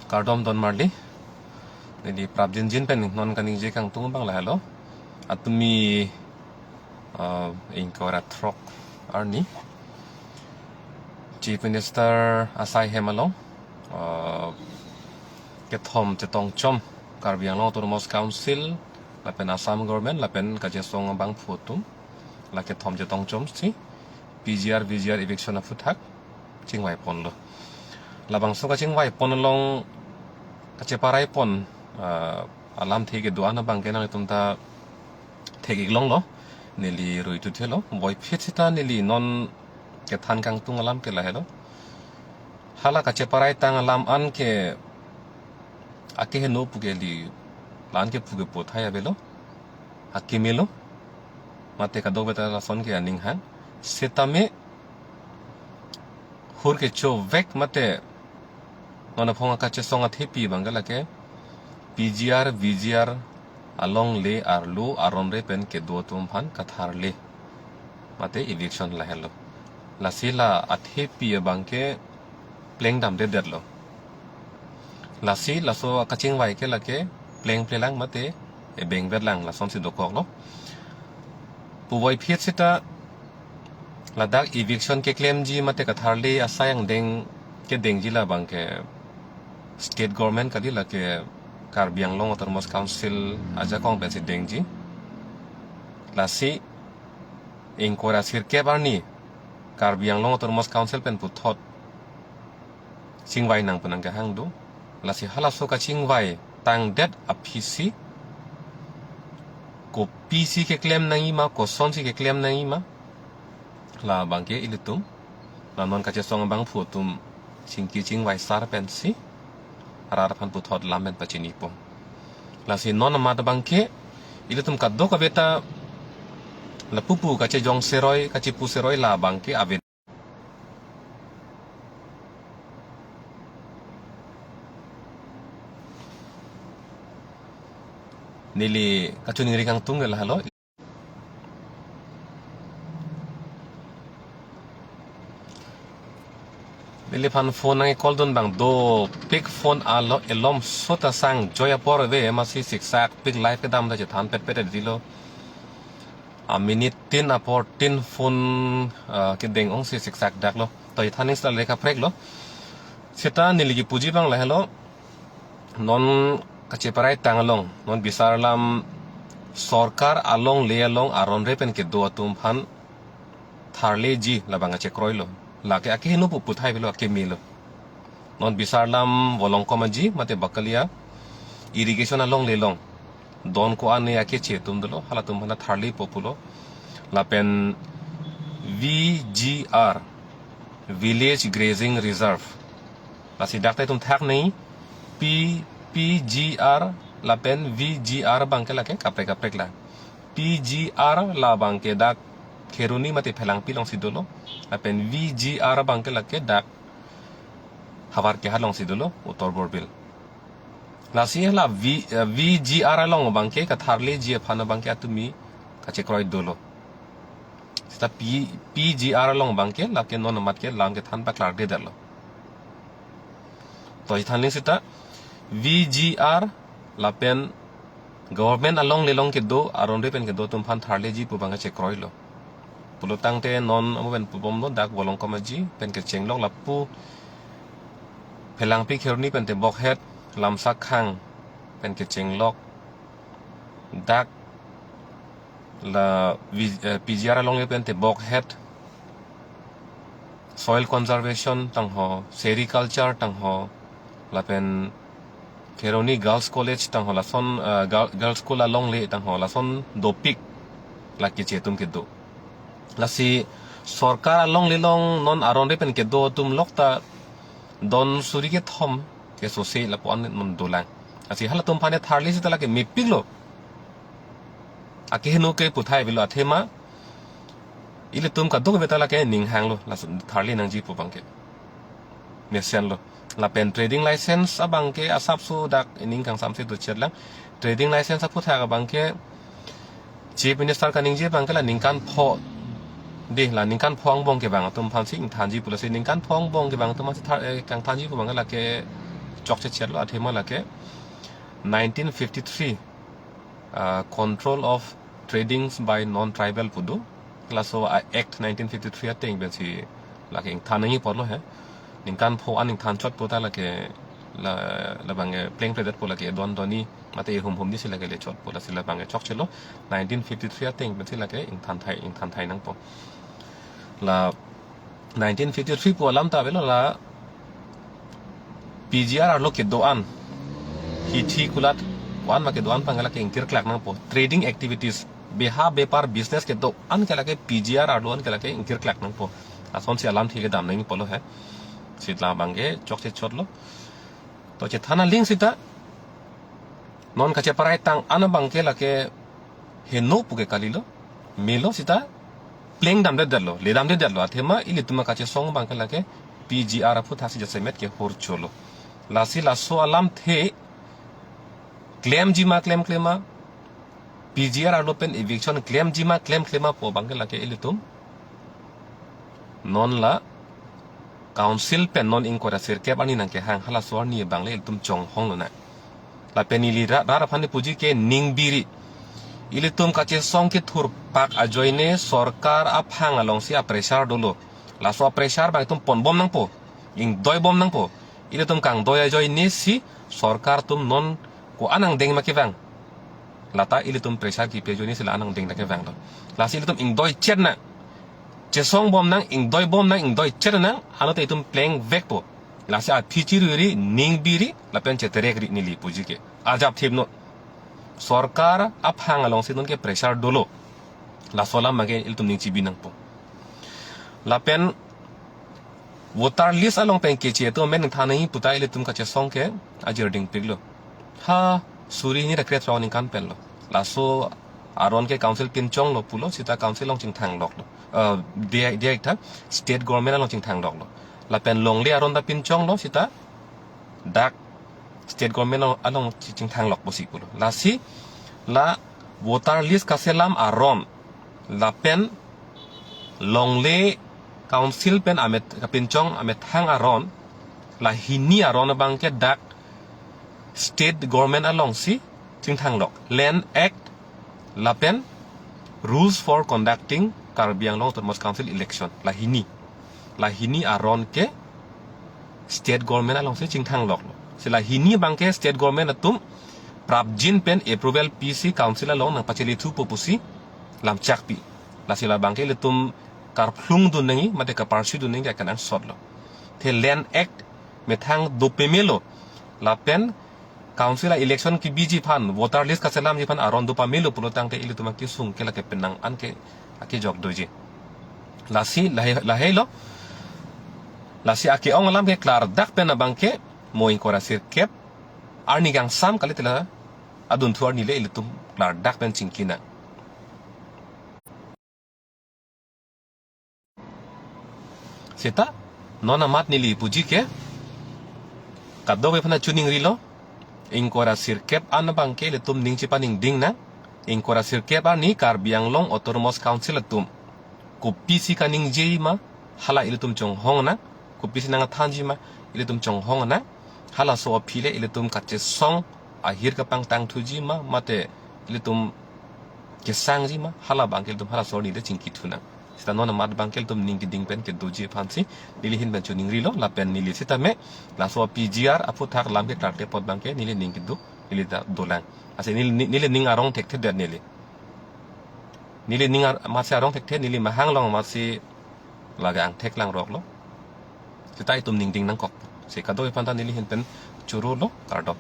Kardom don marli jadi prabjin jin pen non kaning je kang tung bang la halo atumi ingkora trok arni Chief Minister Asai Hemalong ke thom che tong chom KARBI Autonomous Council la pen Assam government la pen ka je song bang phutum la ke thom che tong chom si PGR VGR eviction futhak chingwai pon lo labang so ka chingwai pon long ka che parai pon alam thege duana bang ke na tumta thege long lo neli roi tu thelo boy phechita neli non ke than kang tung alam ke la helo hala ka che parai tang alam an ke AKEHAI no pugeli lan ke puge pothaya belo akimelo mate ka dobeta la son ke aning han setame hur ke cho vek mate nona phonga ka che songa thepi bangala ke PGR VGR along le arlu aronre pen ke do tum phan kathar le mate eviction la hello la sila athepi bangke pleng dam de derlo la si la so kaching wai ke la ke pleng plelang mate e beng verlang la som si do kok lo pu voi phiet sita la dak eviction ke claim ji mate kathar le asayang deng ke deng ji la bangke state government kadi la ke KARBI Autonomous Council aja kong pensi deng ji la si ingkora sir ke barni KARBI Autonomous Council pen puthot singwai nang penang ke hang du la si hala so ka chingwai tang det apisi ko PC ke claim nang ima ko son si ke claim nang ima la bangke ilitum la non ka che song bang phutum singki chingwai sar pensi arar pan puthot lamen pachini po la si non ma da bangke ilitum ka do ka beta la pupu ka che jong seroi ka che pu seroi la bangke aven nili kacuning rikang tunggal halo nili pan phone nang call don bang do pick phone alo elom sota sang joya por ve masi siksak pick live ke dam da je than pet pet dilo a minute tin apor tin phone ke deng ong si siksak dak lo toy thaning stal lekha prek lo seta nili gi puji bang la halo non kache parai tangalong non bisar lam sorkar along le along aron repen ke do tum phan tharle ji labanga che kroilo la ke AKEHAI no pu thai belo ke milo non bisar lam volong komaji mate bakalia irrigation along le long don ko ane ake che tum dolo hala tum hana tharle populo la pen VGR village grazing reserve la si dakte tum thak nei PGR la pen VGR bangke la ke kaprek la PGR la bangke dak kheruni mate phelang pilong sidolo la pen VGR bangke la ke dak hawar ke halong sidolo utor borbil la si la VGR long bangke ka tharle ji phana bangke atumi ka che kroi dolo sta PGR long bangke la ke non mat ke lam ke than pa klar de dalo to ithaning sita VGR la pen government along lelong ke do aron re pen ke do tum phan tharle ji pu banga che kroilo pulutang te non amoben pu bom no dak bolong komaji pen ke chenglok la pu phelang pi kherni pen te bok het lam sak khang pen ke chenglok dak la PGR along le pen te bok het soil conservation tang ho sericulture tang ho la pen Keroni Girls College tang hola son girls school along le tang hola son do pik la ke chetum ke do la si sarkar along le long non aron re pen ke do tum lokta don suri ke thom ke so se la pon non dolang asi hala tum phane tharli si tala ke mipik lo AKEHAI no ke puthai bilo athema ile tum ka do ke betala ke ning hang lo la tharli nang ji pu bangke mesian lo la pen trading license abangke asap su dak ining KANGSAMSE tu chetlang trading license apu tha abangke chief minister kaning je bangke la ningkan pho de la ningkan phong bong ke bang tum phan sing thanji pulasi ningkan phong bong ke bang tum kang thanji pu bang la ke chok che chet lo athema la ke 1953 control of trading by non-tribal pudu la so act 1953 ateng ben si la ke thanangi porlo he ningkan pho aning than chot pota la ke la bange pleng predat pola ke don doni mate hum ni sila ke le chot pola sila bange chok chelo 1953 ateng ben sila ke ing than thai nang po la 1953 po alam ta belo la PGR arlo ke doan hi kulat wan ma ke doan pangala ke ingkir klak nang po trading activities beha bepar business ke doan kala ke PGR arlo an kala ke ingkir klak nang po ason si alam thile dam nang polo he sitla bange chok che chotlo to che thana link sita non ka che parai tang ana bangke la ke he no puke kalilo melo sita pleng dam de dallo le dam de dallo athema ili tuma ka che song bangke la ke PGR apu thasi jase met ke hor cholo lasi laso alam the claim jima claim PGR open eviction claim jima claim po bangke la ke ili tum non la council pen non inkora sirke bani nang ke hang hala sor ni bangle il tum chong hong na la penili ra phani puji ke ning biri ili tum ka che song ke thur pak ajoine sarkar aphang along si a pressure dolo la so pressure bang tum pon bom nang po ing doi bom nang po ili tum kang doi ajoi ni si sarkar tum non ko anang deng ma ke bang lata ili tum pressure ki pe joni sila anang deng na ke bang do la si ili tum ing doi chen na Jesong bom nang ing doi cher nang ano te itum playing vek po la sa pichiri ning biri la pen che terek ri nili puji ke ajab thib no sarkar aphang along se non ke pressure dolo la sola mage il tum ning chibi nang po la pen voter list along pen ke che to men thana hi puta ile tum ka che song ke ajir ding piglo ha suri ni rekret raw ning kan pen lo la so aron ke council pin chong lo pulo sita council long ching thang lok lo dia ta state government long ching thang lok lo la pen long le aron da pin chong lo sita dak state government along ching thang lok bosi pulo la si la voter list ka selam aron la pen long le council pen amet ka pin chong amet thang aron la hini aron bang ke dak state government along si ching thang lok land act la pen rules for conducting KARBI autonomous council election la hini aron ke state government along se ching thang lok lo sila hini bang ke state government atum prabjin pen approval PC council along nang pacheli thu popusi lam chakpi la sila bang ke letum kar phlung dun nangi mate ka parsi dun nangi kan an sot lo the land act me thang do pemelo la pen council election ki biji phan voter list ka selam ji phan aron do pamelo pulo tang ke ilituma ki sung ke la ke penang an ke ake jok doji lasi lahelo lasi ake ong lam ke klar dak pen bangke moing kora sir kep arni gang sam kali tela adun thuar ni le ilitum klar dak pen chingkina seta nona mat nili puji ke kaddo we phana chuning rilo ingkora sir kep an bangke ilitum ning chipa ning ding na ingkora sir kep ani KARBI autonomous council atum ko pisi kaning jeima hala ilitum chong hong na ko pisi nang thanji ma ilitum chong hong na hala so phile ilitum kache song ahir ka pang tang thuji ma mate ilitum ke sangji ma hala bangkel tum hala so ni le chingki thuna sita nona mat bangkel tum ning ding pen ke doji phansi nili hin ben chuning rilo la pen nili sita me la so PGR apu thak lam ke tarte pot bangke nili ning kidu nili da dolang ase nili ning arong tek the der nili ning masi arong tek the nili mahang long masi lagang tek lang rok lo sita itum ning ding nang kok se kado panta nili hin pen churu lo kardop